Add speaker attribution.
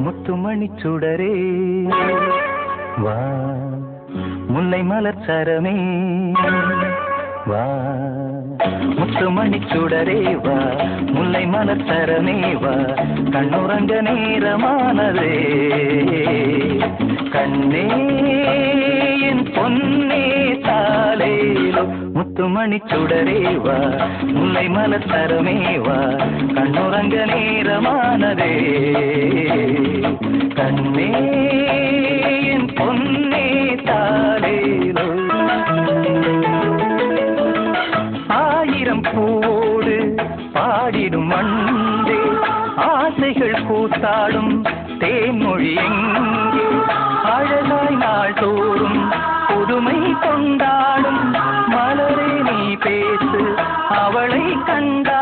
Speaker 1: முத்துமணி சுடரே வா, முல்லை மலர் சரமே வா, முத்துமணி சுடரே வா, முல்லை மலர் சரமே வா, கண்ணுறங்க நேரமானதே கண்ணே என் பொன்னே தாலேலோ. முத்துமணி சுடரே வா, முல்லை மலர் சரமே வா, கண்ணுறங்க நேரமானதே கண்ணே என் பொன்னே தாலேலோ. ஆயிரம் பூவோடு பாடிடும் மண்டே, ஆசைகள் கூத்தாடும் தேன்மொழி எங்கே, அழகாய் நாள் தோறும் புதுமை கொண்டாடும் மலரே நீ பேசு அவளை கண்டா